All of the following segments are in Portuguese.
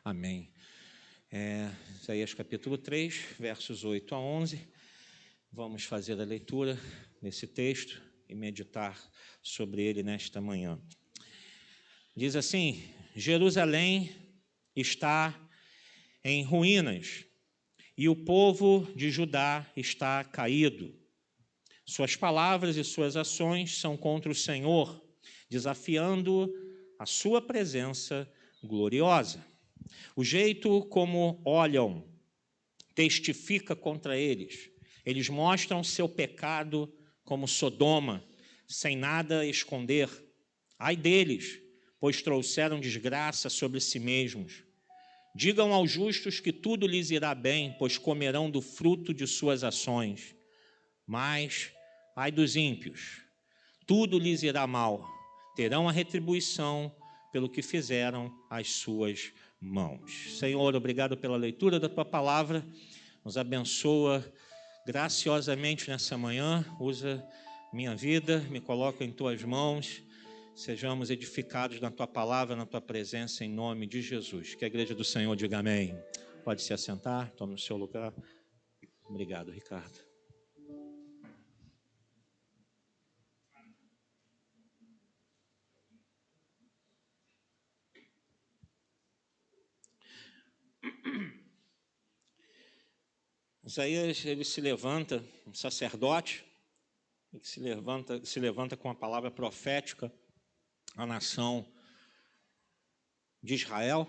Amém. Isaías capítulo 3, versos 8 a 11. Vamos fazer a leitura desse texto e meditar sobre ele nesta manhã. Diz assim: Jerusalém está em ruínas e o povo de Judá está caído. Suas palavras e suas ações são contra o Senhor, desafiando a sua presença gloriosa. O jeito como olham testifica contra eles. Eles mostram seu pecado como Sodoma, sem nada esconder. Ai deles, pois trouxeram desgraça sobre si mesmos. Digam aos justos que tudo lhes irá bem, pois comerão do fruto de suas ações. Mas, ai dos ímpios, tudo lhes irá mal. Terão a retribuição pelo que fizeram as suas mãos. Senhor, obrigado pela leitura da Tua palavra. Nos abençoa graciosamente nessa manhã. Usa minha vida, me coloca em Tuas mãos. Sejamos edificados na Tua palavra, na Tua presença, em nome de Jesus. Que a igreja do Senhor diga amém. Pode se assentar, tome o seu lugar. Obrigado, Ricardo. Isaías, ele se levanta, um sacerdote, que se levanta com a palavra profética à nação de Israel,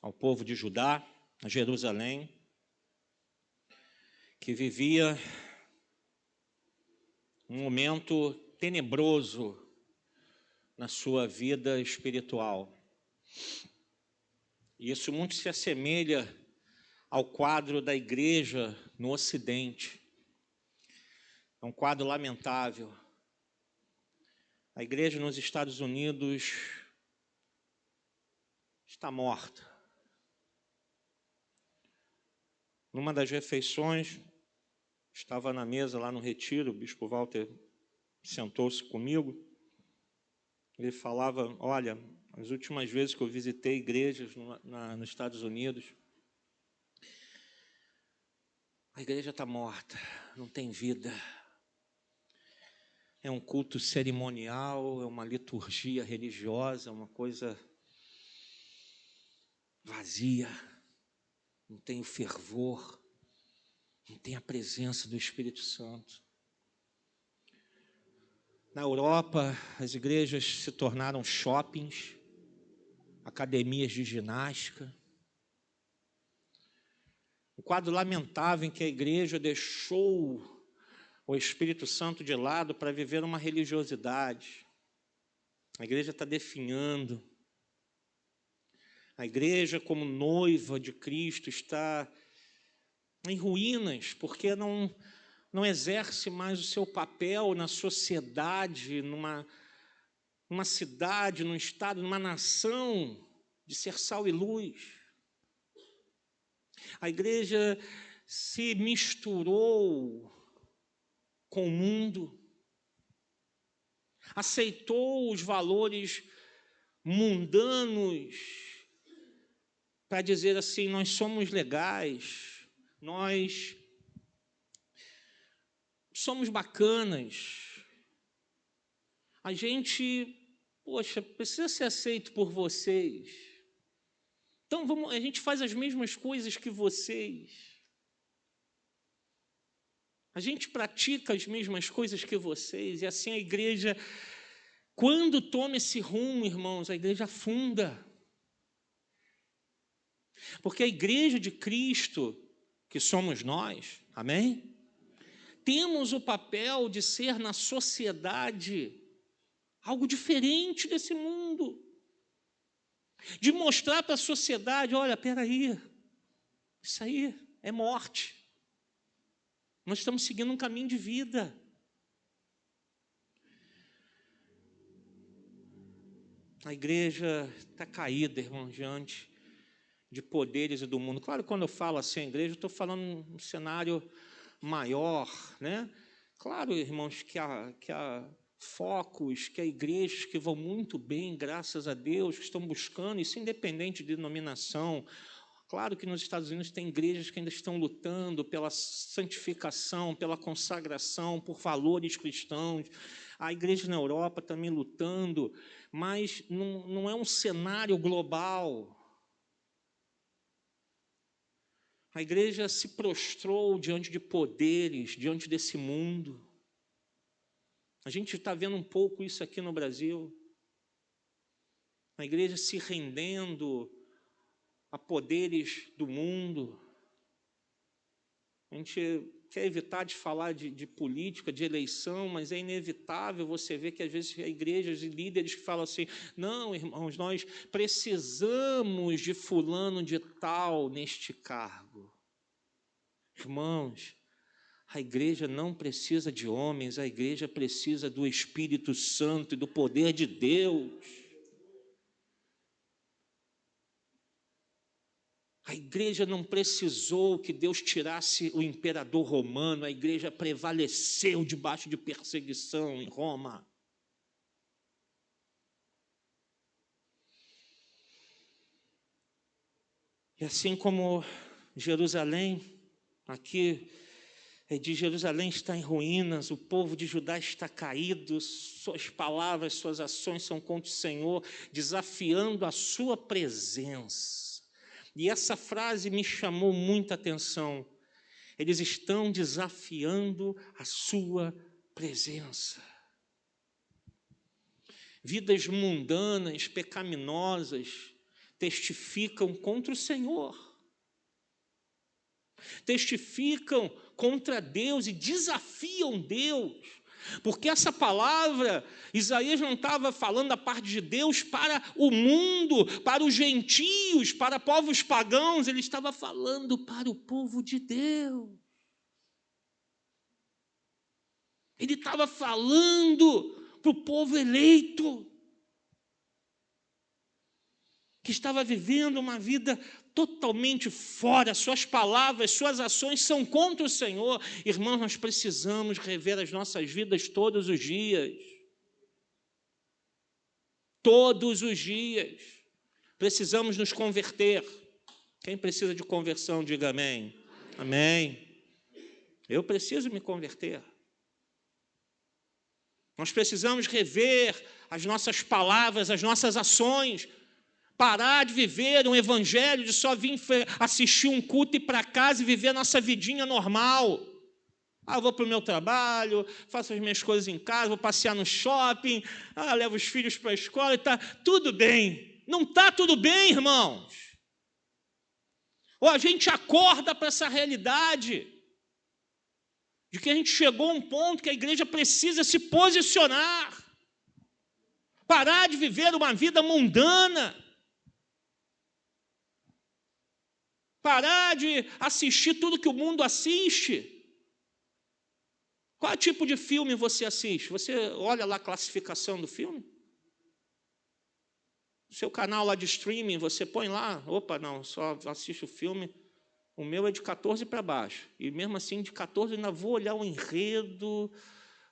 ao povo de Judá, a Jerusalém, que vivia um momento tenebroso na sua vida espiritual. E isso muito se assemelha ao quadro da igreja no Ocidente. É um quadro lamentável. A igreja nos Estados Unidos está morta. Numa das refeições, estava na mesa lá no retiro, o bispo Walter sentou-se comigo. Ele falava: olha, as últimas vezes que eu visitei igrejas nos Estados Unidos, a igreja está morta, não tem vida. É um culto cerimonial, é uma liturgia religiosa, uma coisa vazia, não tem o fervor, não tem a presença do Espírito Santo. Na Europa, as igrejas se tornaram shoppings, academias de ginástica. Um quadro lamentável em que a igreja deixou o Espírito Santo de lado para viver uma religiosidade. A igreja está definhando. A igreja, como noiva de Cristo, está em ruínas, porque não exerce mais o seu papel na sociedade, numa cidade, num estado, numa nação, de ser sal e luz. A igreja se misturou com o mundo, aceitou os valores mundanos para dizer assim: nós somos legais, nós somos bacanas, a gente, precisa ser aceito por vocês. Então a gente faz as mesmas coisas que vocês. A gente pratica as mesmas coisas que vocês. E assim a igreja, quando toma esse rumo, irmãos, a igreja afunda. Porque a igreja de Cristo, que somos nós, amém? Temos o papel de ser na sociedade algo diferente desse mundo. De mostrar para a sociedade: olha, peraí, isso aí é morte. Nós estamos seguindo um caminho de vida. A igreja está caída, irmão, diante de poderes e do mundo. Claro, quando eu falo assim, a igreja, eu estou falando um cenário maior, né? Claro, irmãos, que a focos, que há igrejas que vão muito bem, graças a Deus, que estão buscando, isso independente de denominação. Claro que nos Estados Unidos tem igrejas que ainda estão lutando pela santificação, pela consagração, por valores cristãos. Há igrejas na Europa também lutando, mas não é um cenário global. A igreja se prostrou diante de poderes, diante desse mundo. A gente está vendo um pouco isso aqui no Brasil. A igreja se rendendo a poderes do mundo. A gente quer evitar de falar de política, de eleição, mas é inevitável você ver que, às vezes, há igrejas e líderes que falam assim, não, irmãos, nós precisamos de fulano de tal neste cargo. Irmãos, a igreja não precisa de homens, a igreja precisa do Espírito Santo e do poder de Deus. A igreja não precisou que Deus tirasse o imperador romano, a igreja prevaleceu debaixo de perseguição em Roma. E assim como Jerusalém, aqui de Jerusalém está em ruínas, o povo de Judá está caído, suas palavras, suas ações são contra o Senhor, desafiando a sua presença. E essa frase me chamou muita atenção. Eles estão desafiando a sua presença. Vidas mundanas, pecaminosas, testificam contra o Senhor. Testificam contra Deus e desafiam Deus. Porque essa palavra, Isaías não estava falando da parte de Deus para o mundo, para os gentios, para povos pagãos, ele estava falando para o povo de Deus. Ele estava falando para o povo eleito, que estava vivendo uma vida totalmente fora, suas palavras, suas ações são contra o Senhor. Irmãos, nós precisamos rever as nossas vidas todos os dias. Todos os dias. Precisamos nos converter. Quem precisa de conversão, diga amém. Amém. Eu preciso me converter. Nós precisamos rever as nossas palavras, as nossas ações. Parar de viver um evangelho, de só vir assistir um culto e ir para casa e viver a nossa vidinha normal. Eu vou para o meu trabalho, faço as minhas coisas em casa, vou passear no shopping, levo os filhos para a escola e está tudo bem. Não está tudo bem, irmãos. Ou a gente acorda para essa realidade de que a gente chegou a um ponto que a igreja precisa se posicionar, parar de viver uma vida mundana, parar de assistir tudo que o mundo assiste. Qual tipo de filme você assiste? Você olha lá a classificação do filme? O seu canal lá de streaming, você põe lá, opa, não, só assiste o filme, o meu é de 14 para baixo. E mesmo assim, de 14 ainda vou olhar o enredo,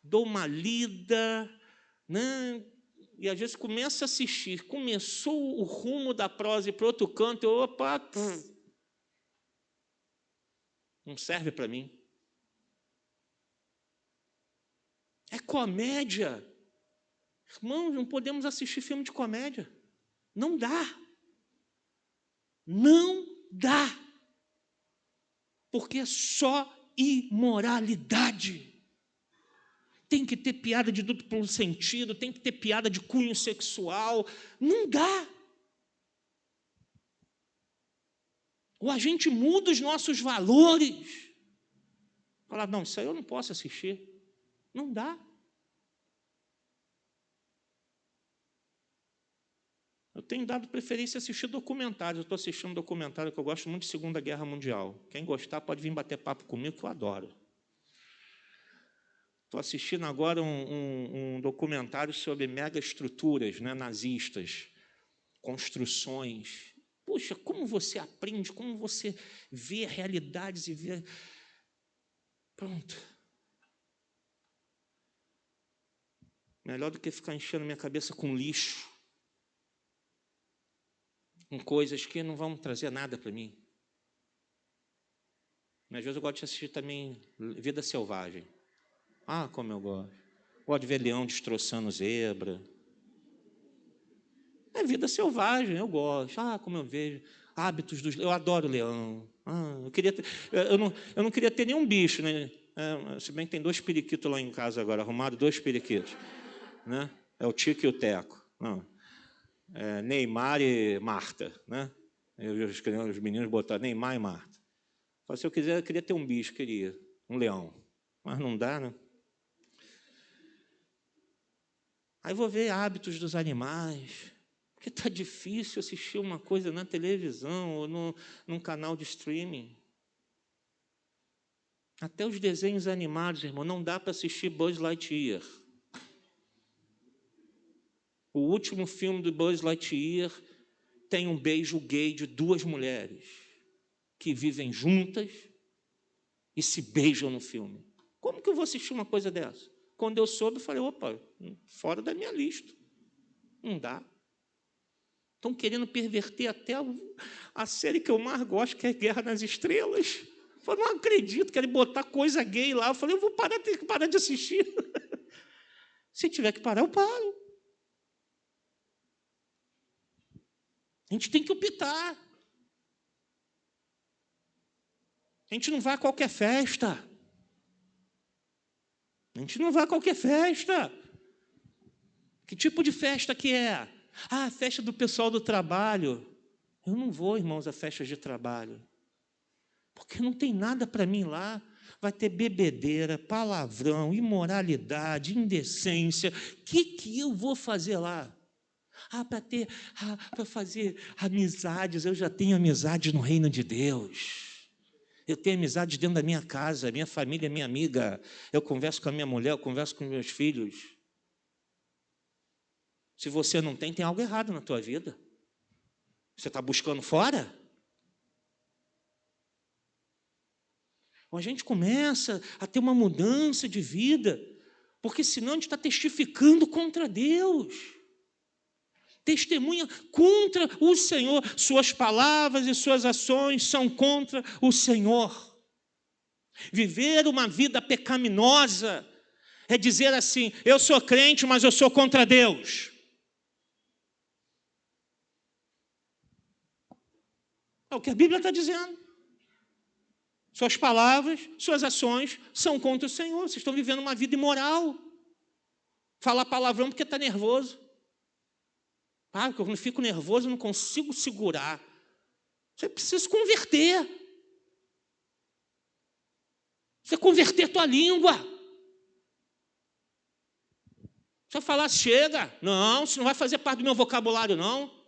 dou uma lida, né? E às vezes começa a assistir, começou o rumo da prosa e para outro canto, opa, não serve para mim. É comédia. Irmãos, não podemos assistir filme de comédia. Não dá. Não dá. Porque é só imoralidade. Tem que ter piada de duplo sentido, tem que ter piada de cunho sexual. Não dá. Ou a gente muda os nossos valores. Falar, não, isso aí eu não posso assistir. Não dá. Eu tenho dado preferência a assistir documentários. Eu estou assistindo um documentário que eu gosto muito de Segunda Guerra Mundial. Quem gostar pode vir bater papo comigo, que eu adoro. Estou assistindo agora um documentário sobre megaestruturas, né, nazistas, construções. Puxa, como você aprende, como você vê realidades e vê... Pronto. Melhor do que ficar enchendo minha cabeça com lixo, com coisas que não vão trazer nada para mim. Às vezes eu gosto de assistir também Vida Selvagem. Ah, como eu gosto. Gosto de ver leão destroçando zebra. É vida selvagem, eu gosto. Ah, como eu vejo. Hábitos dos... Eu adoro leão. Eu não queria ter nenhum bicho, né? Se bem que tem 2 periquitos lá em casa agora, arrumado 2 periquitos. Né? É o Tico e o Teco. Não. Neymar e Marta. Né? Os meninos botaram Neymar e Marta. Se eu quiser, eu queria ter um bicho, queria. Um leão. Mas não dá, né? Aí vou ver hábitos dos animais. Porque está difícil assistir uma coisa na televisão ou num canal de streaming. Até os desenhos animados, irmão, não dá para assistir Buzz Lightyear. O último filme do Buzz Lightyear tem um beijo gay de 2 mulheres que vivem juntas e se beijam no filme. Como que eu vou assistir uma coisa dessa? Quando eu soube, eu falei, opa, fora da minha lista. Não dá. Estão querendo perverter até a série que eu mais gosto, que é Guerra nas Estrelas. Eu falei, não acredito, querem botar coisa gay lá. Eu falei, eu vou ter que parar de assistir. Se tiver que parar, eu paro. A gente tem que optar. A gente não vai a qualquer festa. A gente não vai a qualquer festa. Que tipo de festa que é? Ah, a festa do pessoal do trabalho. Eu não vou, irmãos, a festas de trabalho. Porque não tem nada para mim lá. Vai ter bebedeira, palavrão, imoralidade, indecência. O que eu vou fazer lá? Para fazer amizades. Eu já tenho amizades no reino de Deus. Eu tenho amizades dentro da minha casa. Minha família é minha amiga. Eu converso com a minha mulher, eu converso com meus filhos. Se você não tem, tem algo errado na tua vida. Você está buscando fora? A gente começa a ter uma mudança de vida, porque senão a gente está testificando contra Deus. Testemunha contra o Senhor. Suas palavras e suas ações são contra o Senhor. Viver uma vida pecaminosa é dizer assim, eu sou crente, mas eu sou contra Deus. É o que a Bíblia está dizendo. Suas palavras, suas ações são contra o Senhor. Vocês estão vivendo uma vida imoral. Falar palavrão porque está nervoso. Porque eu não fico nervoso, eu não consigo segurar. Você precisa se converter. Você converter tua língua. Você falar, chega. Não, isso não vai fazer parte do meu vocabulário, não.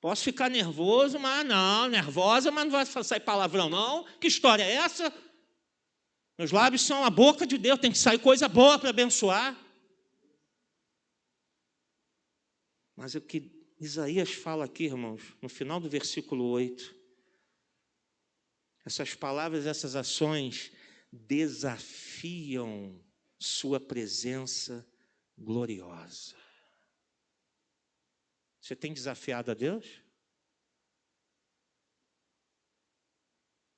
Posso ficar nervoso, mas não, nervosa, mas não vai sair palavrão, não. Que história é essa? Meus lábios são a boca de Deus, tem que sair coisa boa para abençoar. Mas o que Isaías fala aqui, irmãos, no final do versículo 8, essas palavras, essas ações desafiam sua presença gloriosa. Você tem desafiado a Deus?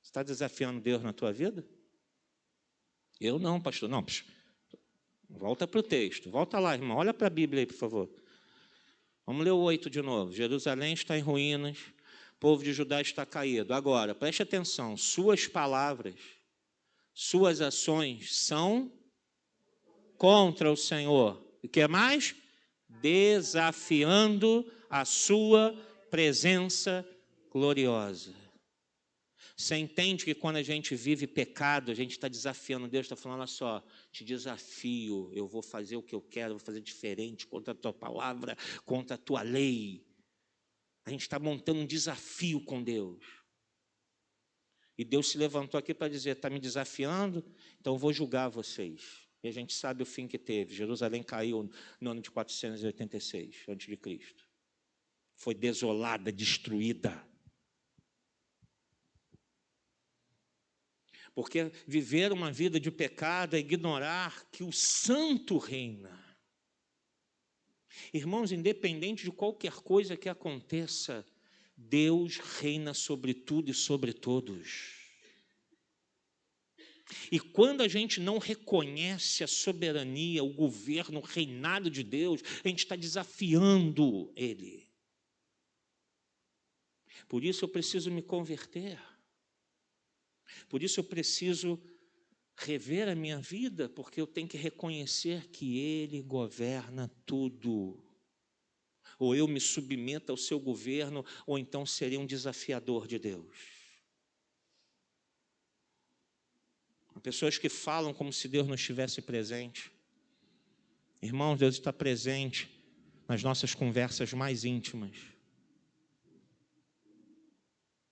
Você está desafiando Deus na tua vida? Eu não, pastor. Não, volta para o texto. Volta lá, irmão. Olha para a Bíblia aí, por favor. Vamos ler o 8 de novo. Jerusalém está em ruínas, o povo de Judá está caído. Agora, preste atenção. Suas palavras, suas ações são contra o Senhor. E o que mais? Desafiando a sua presença gloriosa. Você entende que quando a gente vive pecado, a gente está desafiando Deus, está falando, olha só, te desafio, eu vou fazer o que eu quero, vou fazer diferente contra a tua palavra, contra a tua lei. A gente está montando um desafio com Deus. E Deus se levantou aqui para dizer, está me desafiando, então eu vou julgar vocês. E a gente sabe o fim que teve. Jerusalém caiu no ano de 486 a.C. Foi desolada, destruída. Porque viver uma vida de pecado é ignorar que o santo reina. Irmãos, independente de qualquer coisa que aconteça, Deus reina sobre tudo e sobre todos. E quando a gente não reconhece a soberania, o governo, o reinado de Deus, a gente está desafiando Ele. Por isso eu preciso me converter. Por isso eu preciso rever a minha vida, porque eu tenho que reconhecer que Ele governa tudo. Ou eu me submeto ao seu governo, ou então serei um desafiador de Deus. Há pessoas que falam como se Deus não estivesse presente. Irmãos, Deus está presente nas nossas conversas mais íntimas.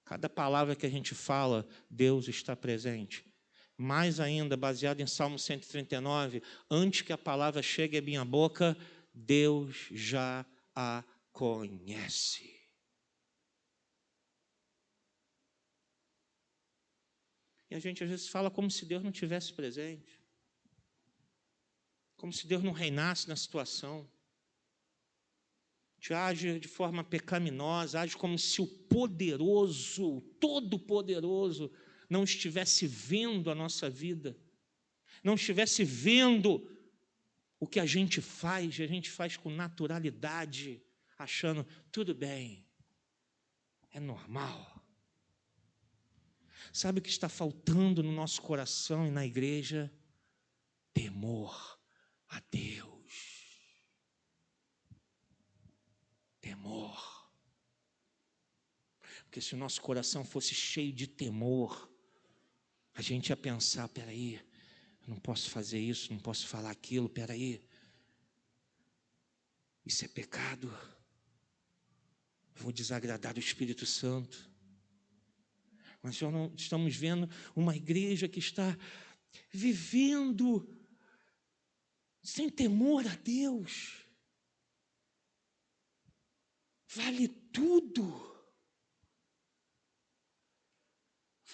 Cada palavra que a gente fala, Deus está presente. Mais ainda, baseado em Salmo 139, antes que a palavra chegue à minha boca, Deus já a conhece. E a gente às vezes fala como se Deus não estivesse presente. Como se Deus não reinasse na situação. Te age de forma pecaminosa, age como se o poderoso, o todo-poderoso, não estivesse vendo a nossa vida, não estivesse vendo o que a gente faz com naturalidade, achando, tudo bem, é normal. Sabe o que está faltando no nosso coração e na igreja? Temor a Deus. Temor. Porque se o nosso coração fosse cheio de temor, a gente ia pensar, peraí, eu não posso fazer isso, não posso falar aquilo, peraí. Isso é pecado. Eu vou desagradar o Espírito Santo. Mas nós não estamos vendo uma igreja que está vivendo sem temor a Deus. Vale tudo.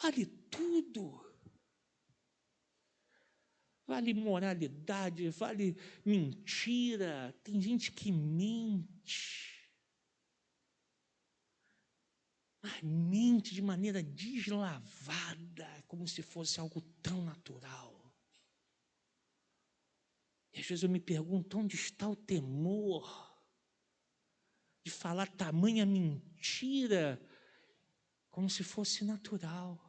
Vale tudo. Vale moralidade, vale mentira. Tem gente que mente. Mas mente de maneira deslavada, como se fosse algo tão natural. E às vezes eu me pergunto, onde está o temor de falar tamanha mentira, como se fosse natural?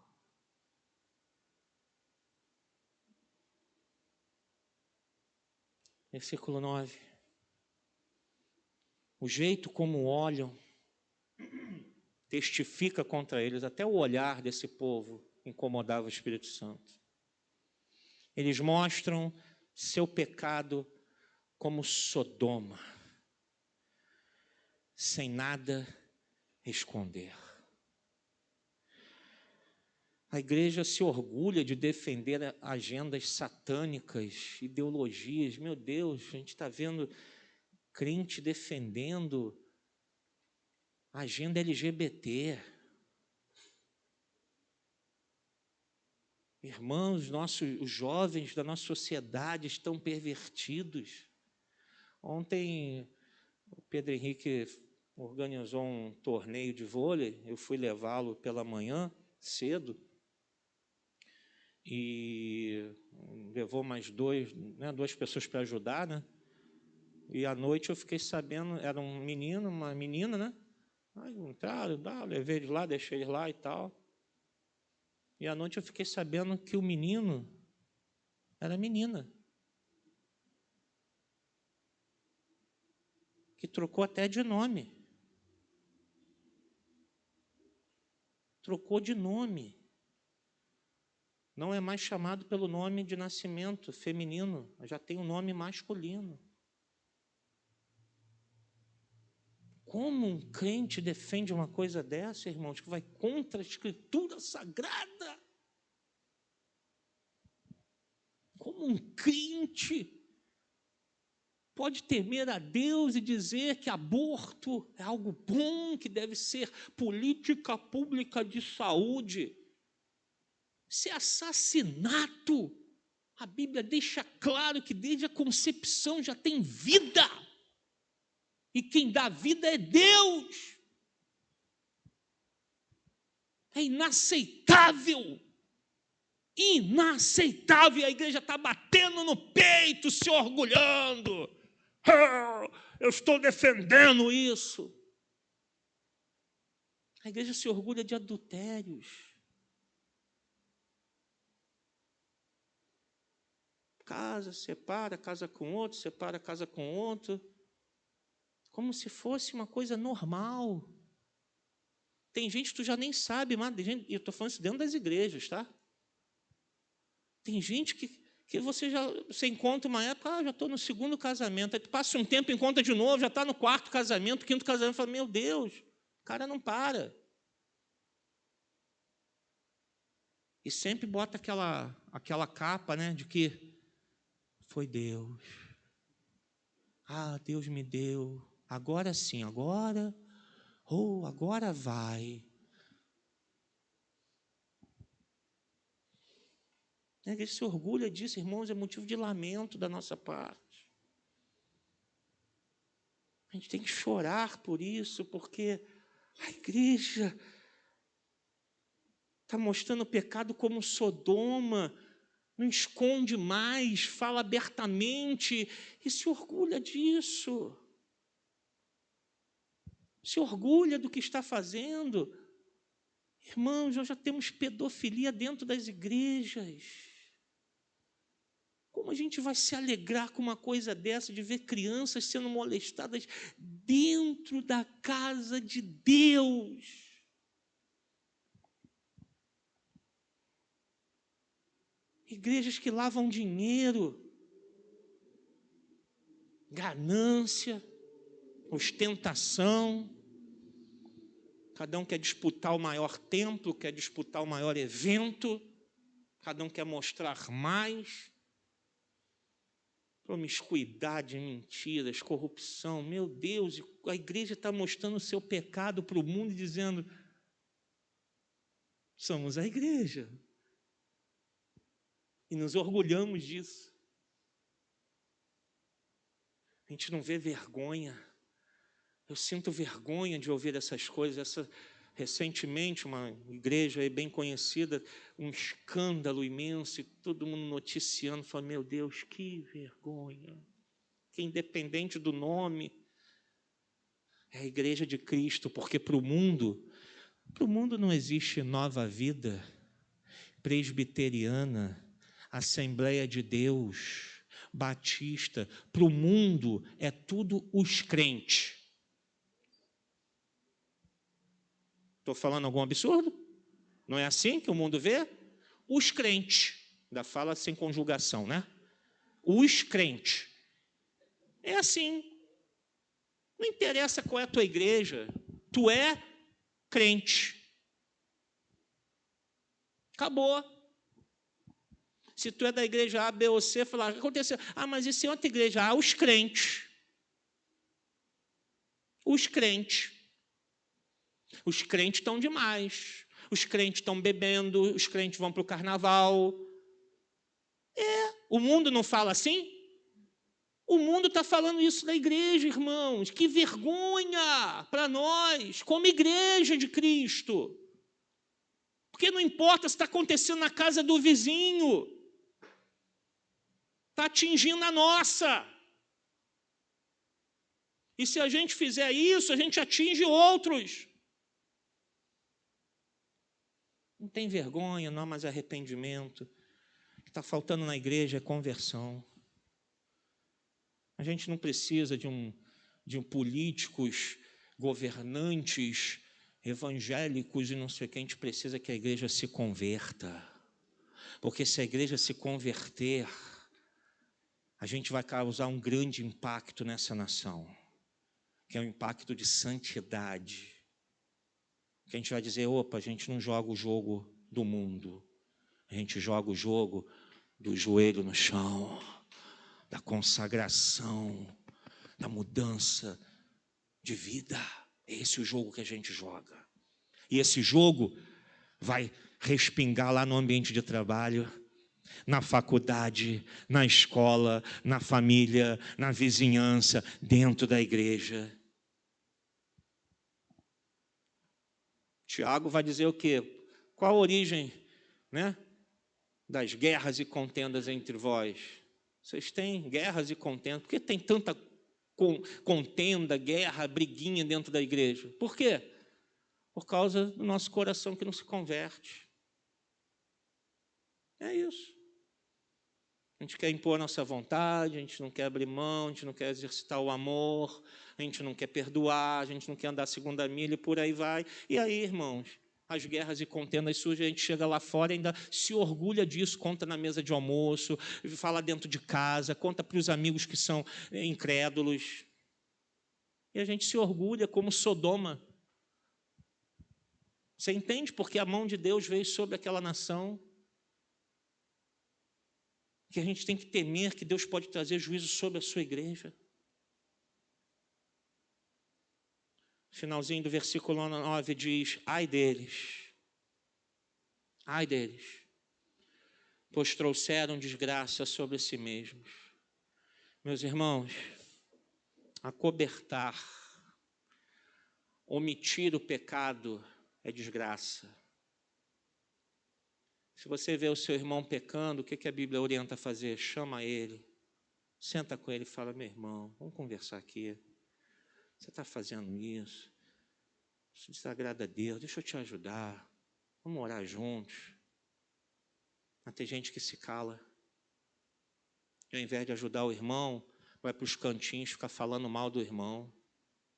Versículo 9. O jeito como olham testifica contra eles, até o olhar desse povo incomodava o Espírito Santo. Eles mostram seu pecado como Sodoma, sem nada esconder. A igreja se orgulha de defender agendas satânicas, ideologias. Meu Deus, a gente está vendo crente defendendo a agenda LGBT. Irmãos, os jovens da nossa sociedade estão pervertidos. Ontem, o Pedro Henrique organizou um torneio de vôlei, eu fui levá-lo pela manhã, cedo, e levou mais duas pessoas para ajudar, né? E à noite eu fiquei sabendo, era um menino, uma menina, né? Aí entraram, levei eles lá, deixei eles lá e tal. E à noite eu fiquei sabendo que o menino era menina. Que trocou até de nome. Trocou de nome. Não é mais chamado pelo nome de nascimento feminino, já tem um nome masculino. Como um crente defende uma coisa dessa, irmãos, que vai contra a Escritura Sagrada? Como um crente pode temer a Deus e dizer que aborto é algo bom, que deve ser política pública de saúde? Isso é assassinato. A Bíblia deixa claro que desde a concepção já tem vida. E quem dá vida é Deus. É inaceitável. Inaceitável. E a igreja está batendo no peito, se orgulhando. Eu estou defendendo isso. A igreja se orgulha de adultérios. Casa, separa, casa com outro, separa, casa com outro. Como se fosse uma coisa normal. Tem gente que tu já nem sabe, mas e eu estou falando isso dentro das igrejas, tá? Tem gente que você encontra uma época, já estou no segundo casamento, aí tu passa um tempo, encontra de novo, já está no quarto casamento, quinto casamento, fala, meu Deus, o cara não para. E sempre bota aquela capa, né, de que foi Deus. Ah, Deus me deu. Agora sim, agora vai. A igreja se orgulha disso, irmãos, é motivo de lamento da nossa parte. A gente tem que chorar por isso, porque a igreja está mostrando o pecado como Sodoma, não esconde mais, fala abertamente e se orgulha disso. Se orgulha do que está fazendo. Irmãos, nós já temos pedofilia dentro das igrejas. Como a gente vai se alegrar com uma coisa dessa, de ver crianças sendo molestadas dentro da casa de Deus? Igrejas que lavam dinheiro, ganância, ostentação. Cada um quer disputar o maior templo, quer disputar o maior evento, cada um quer mostrar mais. Promiscuidade, mentiras, corrupção. Meu Deus, a igreja está mostrando o seu pecado para o mundo e dizendo, somos a igreja. E nos orgulhamos disso. A gente não vê vergonha. Eu sinto vergonha de ouvir essas coisas. Recentemente, uma igreja aí bem conhecida, um escândalo imenso, e todo mundo noticiando, falando, meu Deus, que vergonha. Que independente do nome, é a igreja de Cristo, porque para o mundo não existe Nova Vida, Presbiteriana, Assembleia de Deus, Batista. Para o mundo é tudo os crentes. Estou falando algum absurdo? Não é assim que o mundo vê? Os crentes. Ainda fala sem conjugação, né? Os crentes. É assim. Não interessa qual é a tua igreja. Tu é crente. Acabou. Se tu é da igreja A, B ou C, falar, o que aconteceu? Ah, mas isso é outra igreja. Ah, os crentes. Os crentes. Os crentes estão demais. Os crentes estão bebendo, os crentes vão para o carnaval. O mundo não fala assim? O mundo está falando isso da igreja, irmãos. Que vergonha para nós, como igreja de Cristo. Porque não importa se está acontecendo na casa do vizinho. Está atingindo a nossa. E se a gente fizer isso, a gente atinge outros. Não tem vergonha, não há mais arrependimento. O que está faltando na igreja é conversão. A gente não precisa de políticos, governantes, evangélicos e não sei o que. A gente precisa que a igreja se converta. Porque se a igreja se converter, a gente vai causar um grande impacto nessa nação, que é um impacto de santidade. Que a gente vai dizer, opa, a gente não joga o jogo do mundo, a gente joga o jogo do joelho no chão, da consagração, da mudança de vida. É esse o jogo que a gente joga. E esse jogo vai respingar lá no ambiente de trabalho, na faculdade, na escola, na família, na vizinhança, dentro da igreja. Tiago vai dizer o quê? Qual a origem, né, das guerras e contendas entre vós? Vocês têm guerras e contendas. Por que tem tanta contenda, guerra, briguinha dentro da igreja? Por quê? Por causa do nosso coração que não se converte. É isso. A gente quer impor a nossa vontade, a gente não quer abrir mão, a gente não quer exercitar o amor, a gente não quer perdoar, a gente não quer andar a segunda milha e por aí vai. E aí, irmãos, as guerras e contendas surgem, a gente chega lá fora e ainda se orgulha disso, conta na mesa de almoço, fala dentro de casa, conta para os amigos que são incrédulos. E a gente se orgulha como Sodoma. Você entende porque a mão de Deus veio sobre aquela nação? Que a gente tem que temer que Deus pode trazer juízo sobre a sua igreja. Finalzinho do versículo 9 diz: ai deles, pois trouxeram desgraça sobre si mesmos. Meus irmãos, acobertar, omitir o pecado é desgraça. Se você vê o seu irmão pecando, o que a Bíblia orienta a fazer? Chama ele, senta com ele e fala: meu irmão, vamos conversar aqui. Você está fazendo isso? Isso desagrada a Deus, deixa eu te ajudar. Vamos orar juntos. Mas tem gente que se cala. E ao invés de ajudar o irmão, vai para os cantinhos, fica falando mal do irmão,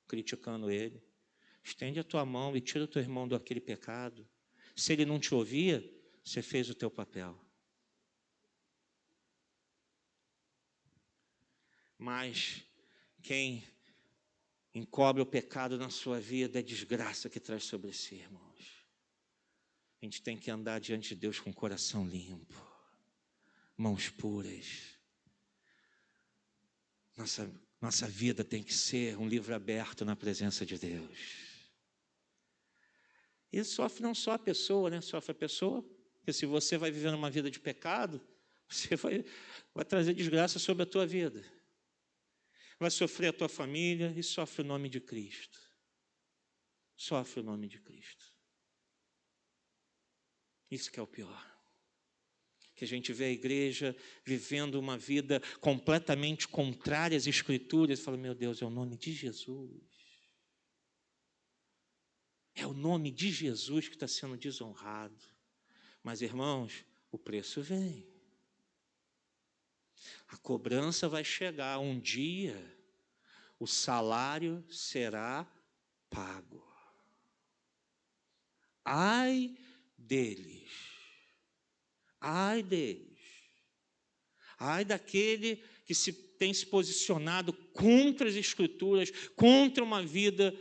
criticando ele. Estende a tua mão e tira o teu irmão daquele pecado. Se ele não te ouvia, você fez o teu papel. Mas quem encobre o pecado na sua vida é desgraça que traz sobre si, irmãos. A gente tem que andar diante de Deus com o coração limpo, mãos puras. Nossa vida tem que ser um livro aberto na presença de Deus. E sofre não só a pessoa, né? Sofre a pessoa, porque se você vai vivendo uma vida de pecado, você vai trazer desgraça sobre a tua vida. Vai sofrer a tua família e sofre o nome de Cristo. Sofre o nome de Cristo. Isso que é o pior. Que a gente vê a igreja vivendo uma vida completamente contrária às Escrituras e fala: meu Deus, é o nome de Jesus. É o nome de Jesus que está sendo desonrado. Mas, irmãos, o preço vem. A cobrança vai chegar um dia, o salário será pago. Ai deles. Ai deles. Ai daquele que tem se posicionado contra as Escrituras, contra uma vida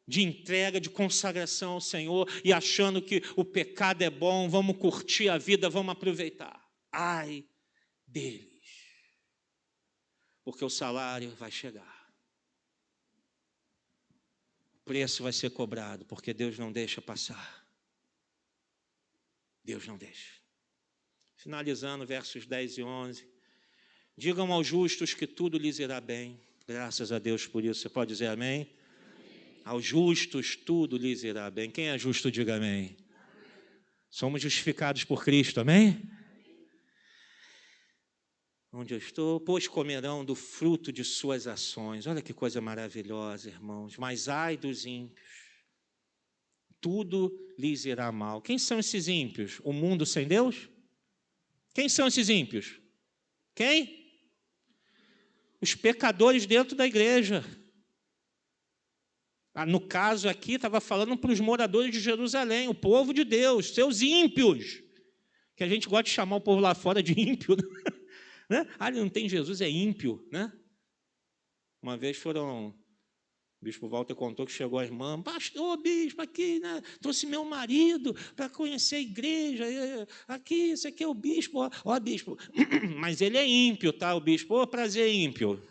de entrega, de consagração ao Senhor, e achando que o pecado é bom, vamos curtir a vida, vamos aproveitar. Ai deles. Porque o salário vai chegar. O preço vai ser cobrado, porque Deus não deixa passar. Deus não deixa. Finalizando, versos 10 e 11. Digam aos justos que tudo lhes irá bem. Graças a Deus por isso. Você pode dizer amém? Amém. Aos justos tudo lhes irá bem. Quem é justo, diga amém. Somos justificados por Cristo, amém? Onde eu estou, pois comerão do fruto de suas ações. Olha que coisa maravilhosa, irmãos. Mas ai dos ímpios, tudo lhes irá mal. Quem são esses ímpios? O mundo sem Deus? Quem são esses ímpios? Quem? Os pecadores dentro da igreja. No caso aqui, estava falando para os moradores de Jerusalém, o povo de Deus, seus ímpios, que a gente gosta de chamar o povo lá fora de ímpio, né? Ah, ele não tem Jesus, é ímpio, né? Uma vez o bispo Walter contou que chegou a irmã: pastor, bispo, aqui, né? Trouxe meu marido para conhecer a igreja, aqui, esse aqui é o bispo, ó bispo, mas ele é ímpio, tá, o bispo, prazer, ímpio.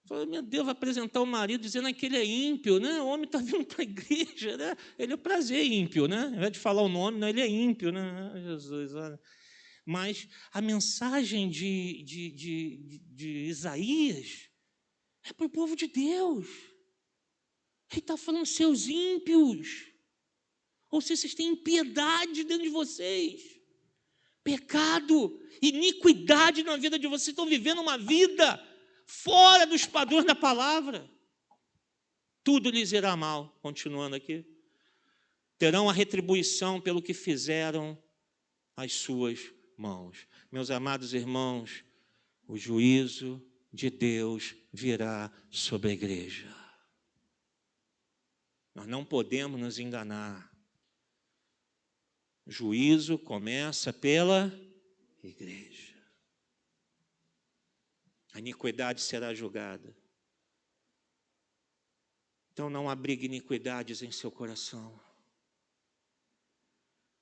Falei: meu Deus, vai apresentar o marido dizendo que ele é ímpio, né? O homem está vindo para a igreja, né? Ele é prazer ímpio, né? Ao invés de falar o nome, não, ele é ímpio, né? Jesus, olha. Mas a mensagem de Isaías é para o povo de Deus. Ele está falando, seus ímpios. Ou seja, vocês têm impiedade dentro de vocês. Pecado, iniquidade na vida de vocês. Estão vivendo uma vida fora dos padrões da palavra. Tudo lhes irá mal. Continuando aqui. Terão a retribuição pelo que fizeram as suas mãos. Meus amados irmãos, o juízo de Deus virá sobre a igreja. Nós não podemos nos enganar. O juízo começa pela igreja. A iniquidade será julgada. Então não abrigue iniquidades em seu coração.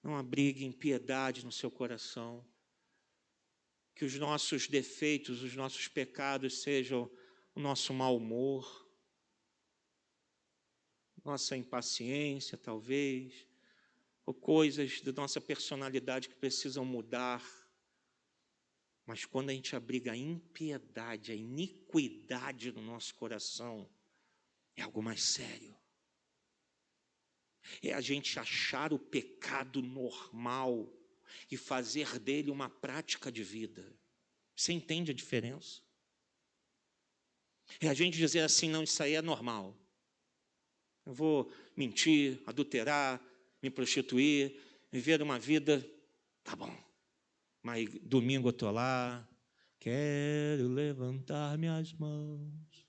Não abrigue impiedade no seu coração. Que os nossos defeitos, os nossos pecados sejam o nosso mau humor, nossa impaciência, talvez, ou coisas da nossa personalidade que precisam mudar. Mas quando a gente abriga a impiedade, a iniquidade no nosso coração, é algo mais sério. É a gente achar o pecado normal e fazer dele uma prática de vida. Você entende a diferença? É a gente dizer assim, não, isso aí é normal. Eu vou mentir, adulterar, me prostituir, viver uma vida, tá bom. Mas domingo eu estou lá, quero levantar minhas mãos,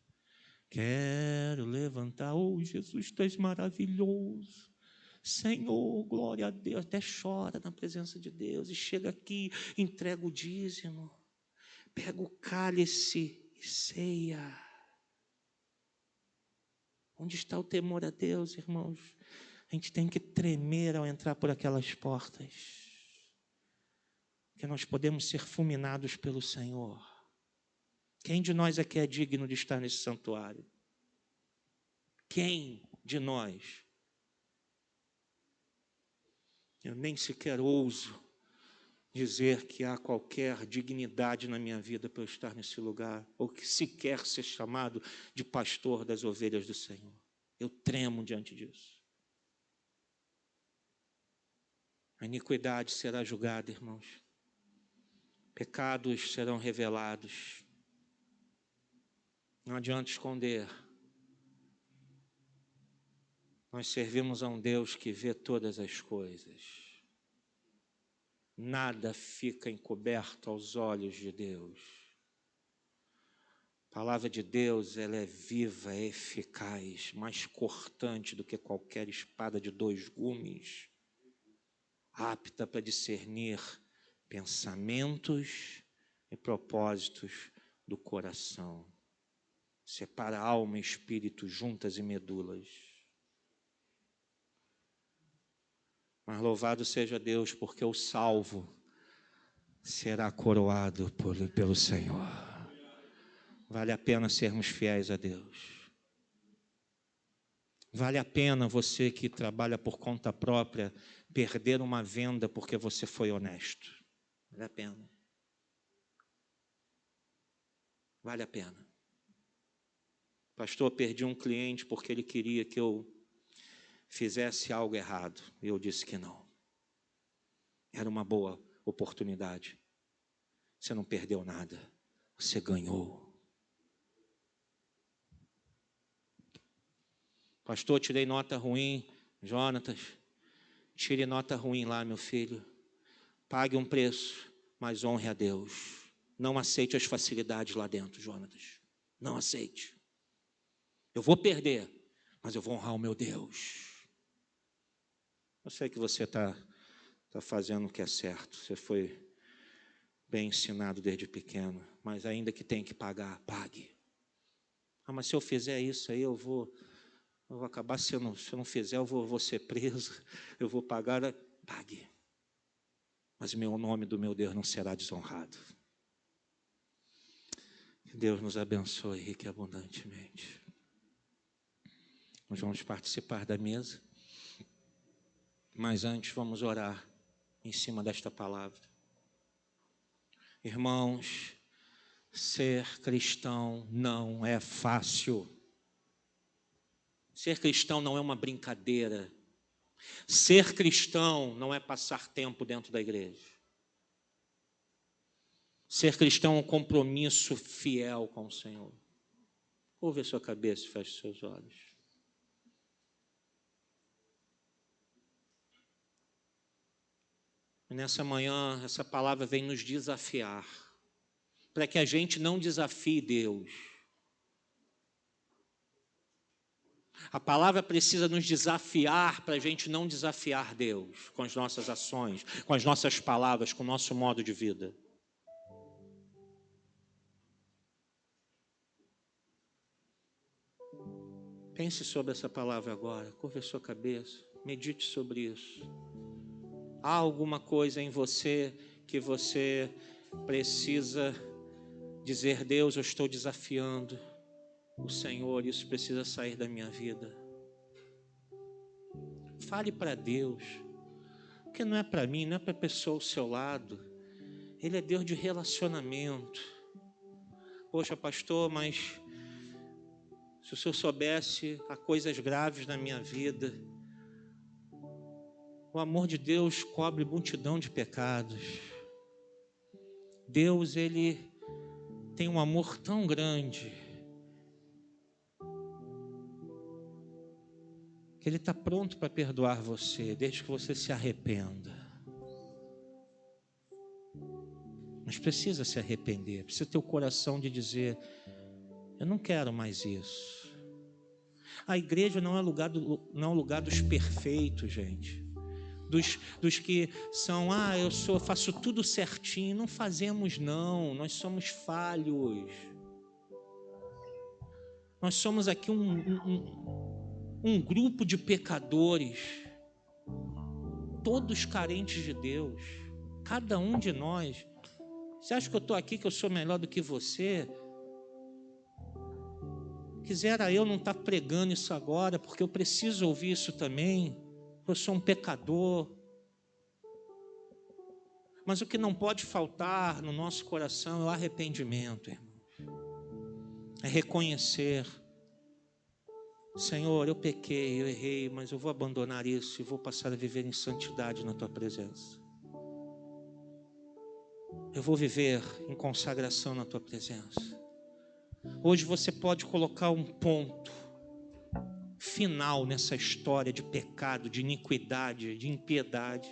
quero levantar, oh Jesus, tu és maravilhoso, Senhor, glória a Deus, até chora na presença de Deus, e chega aqui, entrega o dízimo, pega o cálice e ceia. Onde está o temor a Deus, irmãos? A gente tem que tremer ao entrar por aquelas portas, que nós podemos ser fulminados pelo Senhor. Quem de nós aqui é digno de estar nesse santuário? Quem de nós? Eu nem sequer ouso dizer que há qualquer dignidade na minha vida para eu estar nesse lugar, ou que sequer ser chamado de pastor das ovelhas do Senhor. Eu tremo diante disso. A iniquidade será julgada, irmãos. Pecados serão revelados. Não adianta esconder. Nós servimos a um Deus que vê todas as coisas. Nada fica encoberto aos olhos de Deus. A palavra de Deus, ela é viva, é eficaz, mais cortante do que qualquer espada de 2 gumes, apta para discernir pensamentos e propósitos do coração. Separa alma e espírito, juntas e medulas. Mas louvado seja Deus, porque o salvo será coroado pelo Senhor. Vale a pena sermos fiéis a Deus. Vale a pena você que trabalha por conta própria perder uma venda porque você foi honesto. Vale a pena. Vale a pena. Pastor, perdi um cliente porque ele queria que eu fizesse algo errado. E eu disse que não. Era uma boa oportunidade. Você não perdeu nada. Você ganhou. Pastor, tirei nota ruim. Jonatas, tire nota ruim lá, meu filho. Pague um preço, mas honre a Deus. Não aceite as facilidades lá dentro, Jonatas. Não aceite. Eu vou perder, mas eu vou honrar o meu Deus. Eu sei que você está fazendo o que é certo. Você foi bem ensinado desde pequeno. Mas ainda que tem que pagar, pague. Ah, mas se eu fizer isso aí, eu vou acabar, se eu não fizer, eu vou ser preso. Eu vou pagar, pague. Mas o nome do meu Deus não será desonrado. Que Deus nos abençoe rica e abundantemente. Nós vamos participar da mesa. Mas antes vamos orar em cima desta palavra. Irmãos, ser cristão não é fácil. Ser cristão não é uma brincadeira. Ser cristão não é passar tempo dentro da igreja. Ser cristão é um compromisso fiel com o Senhor. Curva a sua cabeça e feche seus olhos. E nessa manhã, essa palavra vem nos desafiar, para que a gente não desafie Deus. A palavra precisa nos desafiar para a gente não desafiar Deus com as nossas ações, com as nossas palavras, com o nosso modo de vida. Pense sobre essa palavra agora, curva a sua cabeça, medite sobre isso. Há alguma coisa em você que você precisa dizer: Deus, eu estou desafiando o Senhor, isso precisa sair da minha vida. Fale para Deus, porque não é para mim, não é para a pessoa ao seu lado. Ele é Deus de relacionamento. Poxa, pastor, mas se o senhor soubesse, há coisas graves na minha vida. O amor de Deus cobre multidão de pecados. Deus, Ele tem um amor tão grande que Ele está pronto para perdoar você, desde que você se arrependa. Mas precisa se arrepender, precisa ter o coração de dizer: eu não quero mais isso. A igreja não é lugar dos perfeitos, gente. Dos que são, eu faço tudo certinho. Não fazemos não, nós somos falhos. Nós somos aqui um grupo de pecadores, todos carentes de Deus, cada um de nós. Você acha que eu estou aqui, que eu sou melhor do que você? Quisera eu não estar pregando isso agora, porque eu preciso ouvir isso também. Eu sou um pecador. Mas o que não pode faltar no nosso coração é o arrependimento, irmãos. É reconhecer: Senhor, eu pequei, eu errei, mas eu vou abandonar isso e vou passar a viver em santidade na Tua presença. Eu vou viver em consagração na Tua presença. Hoje você pode colocar um ponto final nessa história de pecado, de iniquidade, de impiedade,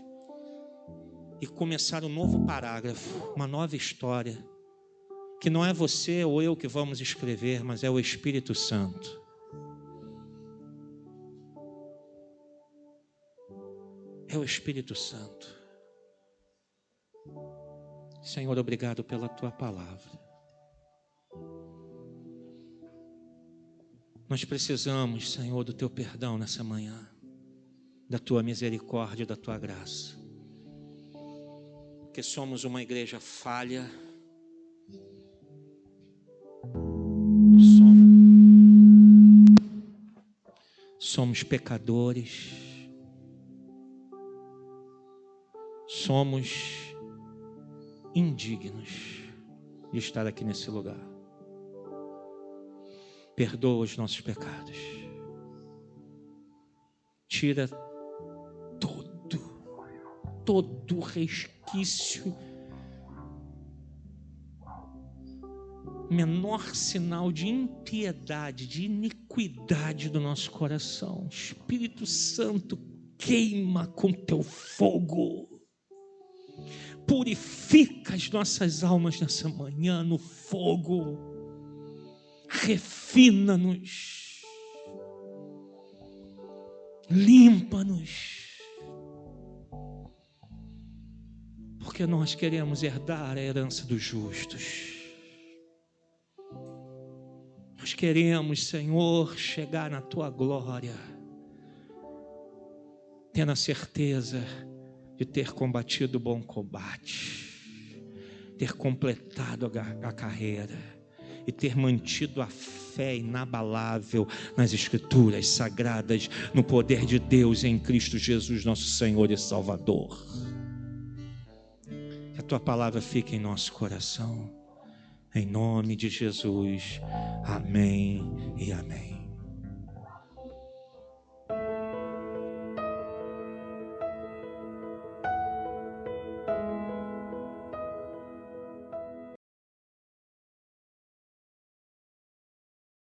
e começar um novo parágrafo, uma nova história, que não é você ou eu que vamos escrever, mas é o Espírito Santo. É o Espírito Santo. Senhor, obrigado pela Tua palavra. Nós precisamos, Senhor, do Teu perdão nessa manhã, da Tua misericórdia, da Tua graça. Porque somos uma igreja falha, somos pecadores, somos indignos de estar aqui nesse lugar. Perdoa os nossos pecados. Tira todo resquício, menor sinal de impiedade, de iniquidade do nosso coração. Espírito Santo, queima com Teu fogo. Purifica as nossas almas nessa manhã no fogo. Refina-nos, limpa-nos, porque nós queremos herdar a herança dos justos. Nós queremos, Senhor, chegar na Tua glória, tendo a certeza de ter combatido o bom combate, ter completado a carreira e ter mantido a fé inabalável nas Escrituras sagradas, no poder de Deus em Cristo Jesus, nosso Senhor e Salvador. Que a Tua palavra fique em nosso coração, em nome de Jesus. Amém e amém.